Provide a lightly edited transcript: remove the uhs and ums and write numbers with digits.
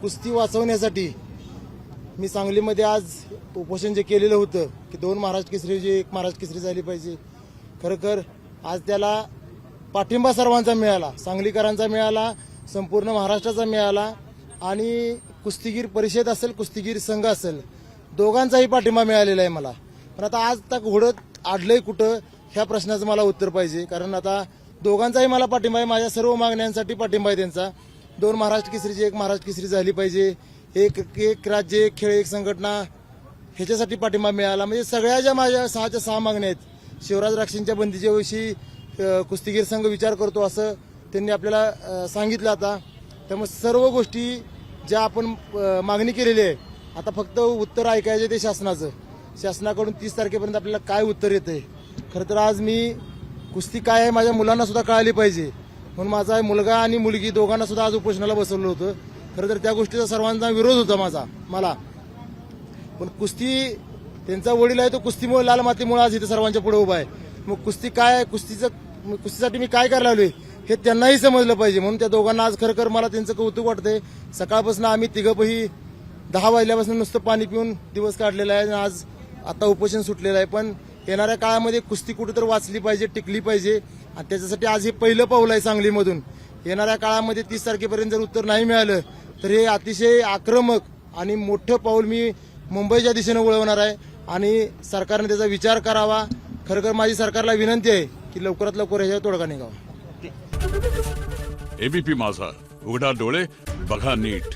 कुस्ती वाचवण्यासाठी मी सांगलीमध्ये आज उपोषण जे केलेलं होतं की 2 महाराष्ट्र केसरी जी 1 महाराष्ट्र केसरी झाली पाहिजे, खरं आज त्याला पाठिंबा सर्वांचा मिळाला, सांगलीकरांचा मिळाला, संपूर्ण महाराष्ट्राचा मिळाला आणि कुस्तीगीर परिषद असेल, कुस्तीगीर संघ असेल, दोघांचाही पाठिंबा मिळालेला आहे मला. पण आता आज तक घोडत आडलंय कुठं ह्या प्रश्नाचं मला उत्तर पाहिजे, कारण आता दोघांचाही मला पाठिंबा आहे, माझ्या सर्व मागण्यांसाठी पाठिंबा आहे त्यांचा. 2 महाराष्ट्र केसरीची 1 महाराष्ट्र केसरी झाली पाहिजे, एक राज्य एक खेळ एक संघटना, ह्याच्यासाठी पाठिंबा मिळाला. म्हणजे सगळ्या ज्या माझ्या 6च्या 6 मागण्या आहेत, शिवराज राक्षींच्या बंदीच्या विषयी कुस्तीगीर संघ विचार करतो असं त्यांनी आपल्याला सांगितलं. आता त्यामुळे सर्व गोष्टी ज्या आपण मागणी केलेली आहे, आता फक्त उत्तर ऐकायचे ते शासनाकडून 30 तारखेपर्यंत आपल्याला काय उत्तर येतंय. खरं तर आज मी कुस्ती काय आहे माझ्या मुलांना सुद्धा कळाली पाहिजे म्हणून माझा मुलगा आणि मुलगी दोघांना सुद्धा आज उपोषणाला बसवलं होतं. खरं तर त्या गोष्टीचा सर्वांचा विरोध होता मला, पण कुस्ती त्यांचा वडील आहे तो कुस्तीमुळे लाल मातीमुळे आज इथे सर्वांच्या पुढे उभा आहे. मग कुस्ती काय आहे, कुस्तीसाठी मी काय करायला लागलोय हे त्यांनाही समजलं पाहिजे म्हणून त्या दोघांना आज खरं मला त्यांचं कौतुक वाटतंय. सकाळपासून आम्ही तिघंही 10 वाजल्यापासून नुसतं पाणी पिऊन दिवस काढलेला आहे आणि आज आता उपोषण सुटलेलं आहे. पण येणाऱ्या काळामध्ये कुस्ती कुठेतरी वाचली पाहिजे, टिकली पाहिजे आणि त्याच्यासाठी आज हे पहिलं पाऊल आहे सांगलीमधून. येणाऱ्या काळामध्ये 30 तारखेपर्यंत जर उत्तर नाही मिळालं तर हे अतिशय आक्रमक आणि मोठं पाऊल मी मुंबईच्या दिशेने वळवणार आहे आणि सरकारने त्याचा विचार करावा. खरं माझी सरकारला विनंती आहे की लवकरात लवकर ह्याच्यावर तोडगा निघावा. एबीपी माझा, उघडा डोळे बघा नीट.